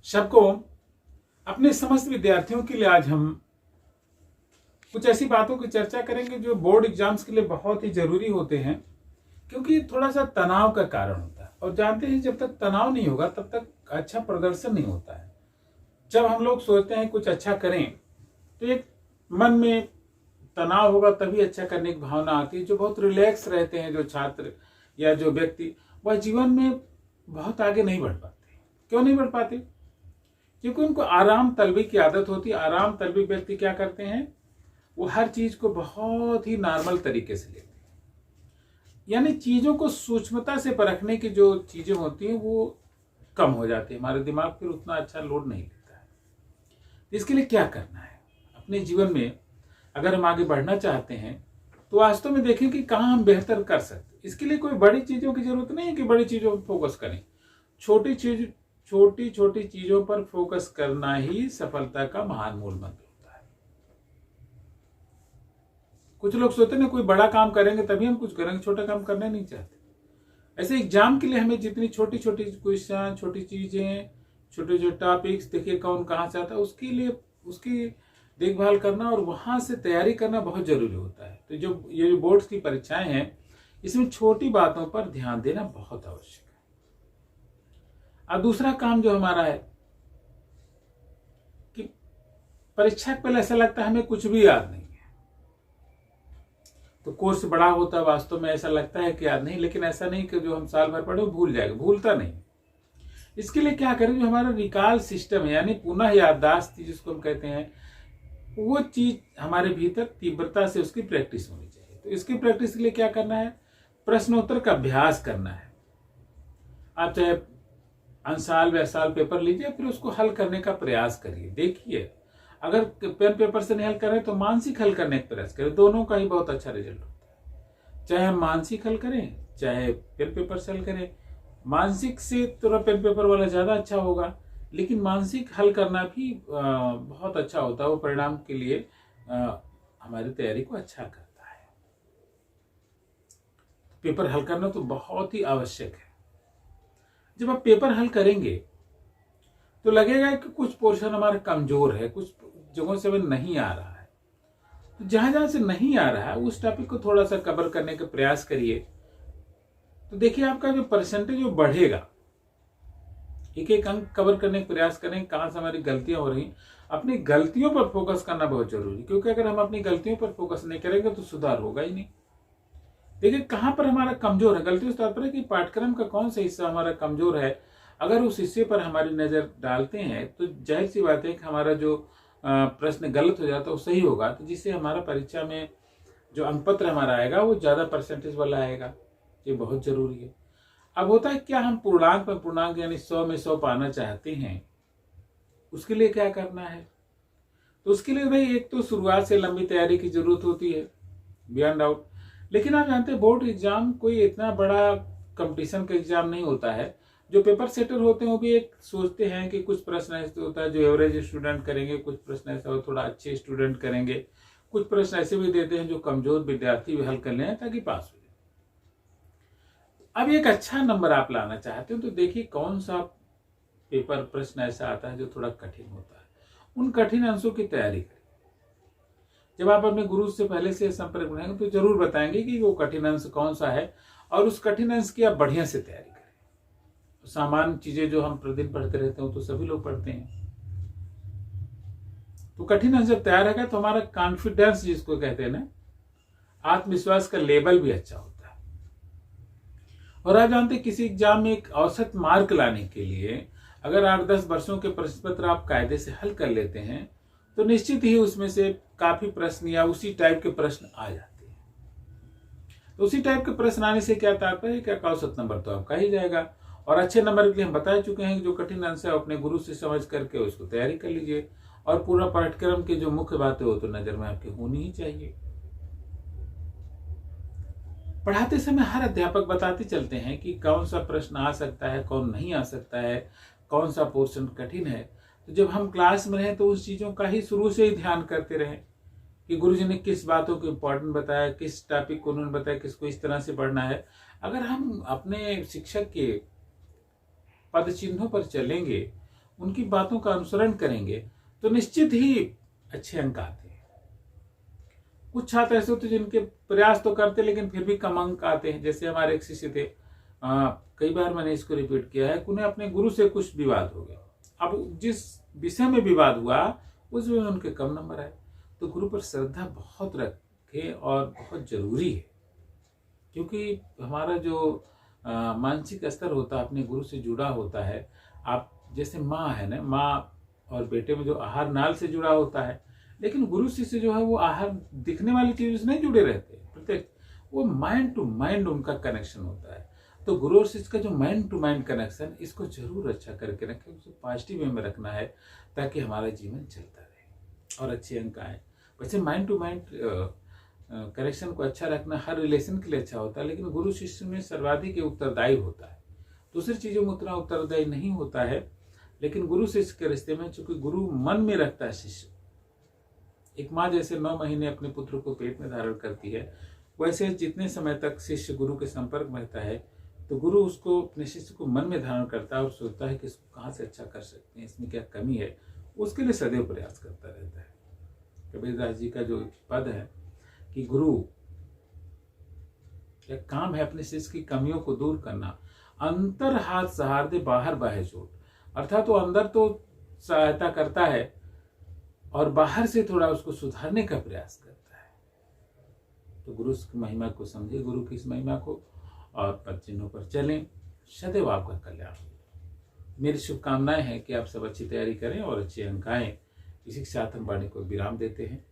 सबको अपने समस्त विद्यार्थियों के लिए आज हम कुछ ऐसी बातों की चर्चा करेंगे जो बोर्ड एग्जाम्स के लिए बहुत ही जरूरी होते हैं, क्योंकि ये थोड़ा सा तनाव का कारण होता है। और जानते हैं जब तक तनाव नहीं होगा तब तक अच्छा प्रदर्शन नहीं होता है। जब हम लोग सोचते हैं कुछ अच्छा करें तो एक मन में तनाव होगा तभी अच्छा करने की भावना आती है। जो बहुत रिलैक्स रहते हैं, जो छात्र या जो व्यक्ति, वह जीवन में बहुत आगे नहीं बढ़ पाते। क्यों नहीं बढ़ पाते? क्योंकि उनको आराम तलबी की आदत होती है। आराम तलबी व्यक्ति क्या करते हैं, वो हर चीज को बहुत ही नॉर्मल तरीके से लेते हैं। यानी चीजों को सूक्ष्मता से परखने की जो चीजें होती हैं वो कम हो जाती है। हमारे दिमाग फिर उतना अच्छा लोड नहीं लेता है। इसके लिए क्या करना है अपने जीवन में? अगर हम आगे बढ़ना चाहते हैं तो वास्तव में देखें कि कहाँ हम बेहतर कर सकते। इसके लिए कोई बड़ी चीजों की जरूरत नहीं है कि बड़ी चीजों पर फोकस करें। छोटी छोटी चीजों पर फोकस करना ही सफलता का महान मूल मंत्र होता है। कुछ लोग सोचते हैं कोई बड़ा काम करेंगे तभी हम कुछ करेंगे, छोटा काम करना नहीं चाहते। ऐसे एग्जाम के लिए हमें जितनी छोटी छोटी क्वेश्चन, छोटी चीजें, छोटे छोटे टॉपिक्स, देखिए कौन कहाँ से आता है, उसके लिए उसकी देखभाल करना और वहां से तैयारी करना बहुत जरूरी होता है। तो ये जो बोर्ड्स की परीक्षाएं हैं, इसमें छोटी बातों पर ध्यान देना बहुत आवश्यक है। अब दूसरा काम जो हमारा है कि परीक्षा के पहले ऐसा लगता है हमें कुछ भी याद नहीं है। तो कोर्स बड़ा होता है, वास्तव में ऐसा लगता है कि याद नहीं, लेकिन ऐसा नहीं कि जो हम साल भर पढ़े वो भूल जाएगा, भूलता नहीं। इसके लिए क्या करें, जो हमारा रिकॉल सिस्टम है यानी पुनः याददाश्त जिसको हम कहते हैं, वो चीज हमारे भीतर तीव्रता से उसकी प्रैक्टिस होनी चाहिए। तो इसकी प्रैक्टिस के लिए क्या करना है, प्रश्नोत्तर का अभ्यास करना है। आप चाहे अंसाल व्यसाल पेपर लीजिए, फिर उसको हल करने का प्रयास करिए। देखिए अगर पेन पेपर से नहीं हल कर रहे तो मानसिक हल करने का प्रयास करें। दोनों का ही बहुत अच्छा रिजल्ट होता है। चाहे हम मानसिक हल करें चाहे पेन पेपर से हल करें। मानसिक से थोड़ा पेन पेपर वाला ज्यादा अच्छा होगा, लेकिन मानसिक हल करना भी बहुत अच्छा होता है। वो परिणाम के लिए हमारी तैयारी को अच्छा करता है। पेपर हल करना तो बहुत ही आवश्यक है। जब आप पेपर हल करेंगे तो लगेगा कि कुछ पोर्शन हमारा कमजोर है, कुछ जगहों से हमें नहीं आ रहा है। तो जहां जहां से नहीं आ रहा है उस टॉपिक को थोड़ा सा कवर करने का प्रयास करिए। तो देखिए आपका जो परसेंटेज वो बढ़ेगा। एक एक अंक कवर करने का प्रयास करें, कहां से हमारी गलतियां हो रही। अपनी गलतियों पर फोकस करना बहुत जरूरी, क्योंकि अगर हम अपनी गलतियों पर फोकस नहीं करेंगे तो सुधार होगा ही नहीं। देखिए कहां पर हमारा कमजोर है। गलती उस तात्पर्य कि पाठ्यक्रम का कौन सा हिस्सा हमारा कमजोर है। अगर उस हिस्से पर हमारी नजर डालते हैं तो जाहिर सी बात है कि हमारा जो प्रश्न गलत हो जाता है वो सही होगा, तो जिससे हमारा परीक्षा में जो अंक पत्र हमारा आएगा वो ज्यादा परसेंटेज वाला आएगा। ये बहुत जरूरी है। अब होता है क्या, हम पूर्णांक में पूर्णांक यानी 100 में 100 पाना चाहते हैं। उसके लिए क्या करना है? तो उसके लिए भाई एक तो शुरुआत से लंबी तैयारी की जरूरत होती है, बियॉन्ड डाउट। लेकिन आप जानते हैं बोर्ड एग्जाम कोई इतना बड़ा कंपटीशन का एग्जाम नहीं होता है। जो पेपर सेटर होते हैं वो भी एक सोचते हैं कि कुछ प्रश्न ऐसे होता है जो एवरेज स्टूडेंट करेंगे, कुछ प्रश्न ऐसा हो थोड़ा अच्छे स्टूडेंट करेंगे, कुछ प्रश्न ऐसे भी देते हैं जो कमजोर विद्यार्थी भी हल कर लें ताकि पास हो जाए। अब एक अच्छा नंबर आप लाना चाहते हो तो देखिए कौन सा पेपर प्रश्न ऐसा आता है जो थोड़ा कठिन होता है। उन कठिन अंशों की तैयारी करें। जब आप अपने गुरु से पहले से संपर्क बनाएंगे तो जरूर बताएंगे कि वो कठिन अंश कौन सा है, और उस कठिन अंश की आप बढ़िया से तैयारी करें। सामान्य चीजें जो हम प्रतिदिन पढ़ते रहते हैं तो सभी लोग पढ़ते हैं। तो कठिन अंश जब तैयार रहेगा तो हमारा कॉन्फिडेंस जिसको कहते हैं ना, आत्मविश्वास का लेवल भी अच्छा होता है। और आप जानते हैं किसी एग्जाम में एक औसत मार्क लाने के लिए अगर 8-10 वर्षों के प्रश्न पत्र आप कायदे से हल कर लेते हैं तो निश्चित ही उसमें से काफी प्रश्न या उसी टाइप के प्रश्न आ जाते हैं। तो उसी टाइप के प्रश्न आने से क्या तात्पर्य है, क्या औसत नंबर तो आपका ही जाएगा। और अच्छे नंबर के लिए हम बता चुके हैं कि जो कठिन अंश है अपने गुरु से समझ करके उसको तैयारी कर लीजिए। और पूरा पाठ्यक्रम की जो मुख्य बातें हो तो नजर में आपकी होनी ही चाहिए। पढ़ाते समय हर अध्यापक बताते चलते हैं कि कौन सा प्रश्न आ सकता है, कौन नहीं आ सकता है, कौन सा पोर्शन कठिन है। तो जब हम क्लास में रहें तो उस चीजों का ही शुरू से ही ध्यान करते रहें कि गुरुजी ने किस बातों को इम्पोर्टेंट बताया, किस टॉपिक को उन्होंने बताया, किसको इस तरह से पढ़ना है। अगर हम अपने शिक्षक के पद चिन्हों पर चलेंगे, उनकी बातों का अनुसरण करेंगे तो निश्चित ही अच्छे अंक आते हैं। कुछ छात्र ऐसे होते जिनके प्रयास तो करते लेकिन फिर भी कम अंक आते हैं। जैसे हमारे एक शिष्य थे, कई बार मैंने इसको रिपीट किया है, उन्हें अपने गुरु से कुछ विवाद हो गया। अब जिस विषय में विवाद हुआ उसमें उनके कम नंबर आए। तो गुरु पर श्रद्धा बहुत रखें और बहुत जरूरी है, क्योंकि हमारा जो मानसिक स्तर होता है अपने गुरु से जुड़ा होता है। आप जैसे माँ है ना, माँ और बेटे में जो आहार नाल से जुड़ा होता है, लेकिन गुरु शिष्य जो है वो आहार दिखने वाली चीजों से नहीं जुड़े रहते, प्रत्येक वो माइंड टू माइंड उनका कनेक्शन होता है। तो गुरु और शिष्य का जो माइंड टू माइंड कनेक्शन, इसको जरूर अच्छा करके रखें, उसे पॉजिटिव वे में रखना है ताकि हमारा जीवन चलता रहे और अच्छे अंक आए। वैसे माइंड टू माइंड कनेक्शन को अच्छा रखना हर रिलेशन के लिए अच्छा होता है, लेकिन गुरु शिष्य में सर्वाधिक उत्तरदायी होता है। दूसरी चीजों में उतना उत्तरदायी नहीं होता है, लेकिन गुरु शिष्य के रिश्ते में चूंकि गुरु मन में रखता है शिष्य, एक माँ जैसे 9 महीने अपने पुत्र को पेट में धारण करती है, वैसे जितने समय तक शिष्य गुरु के संपर्क में रहता है तो गुरु उसको अपने शिष्य को मन में धारण करता है और सोचता है कि इसको कहाँ से अच्छा कर सकते हैं, इसमें क्या कमी है, उसके लिए सदैव प्रयास करता रहता है। कबीरदास जी का जो पद है कि गुरु का काम है अपने शिष्य की कमियों को दूर करना, अंतर हाथ सहार दे बाहर बाहे चोट, अर्थात वो अंदर तो सहायता करता है और बाहर से थोड़ा उसको सुधारने का प्रयास करता है। तो गुरु की महिमा को समझे, गुरु की इस महिमा को, और पद चिन्हों पर चलें। सदैव आपका कल्याण हो। मेरी शुभकामनाएं हैं कि आप सब अच्छी तैयारी करें और अच्छे अंक आएं। इसी के साथ हम वाणी को विराम देते हैं।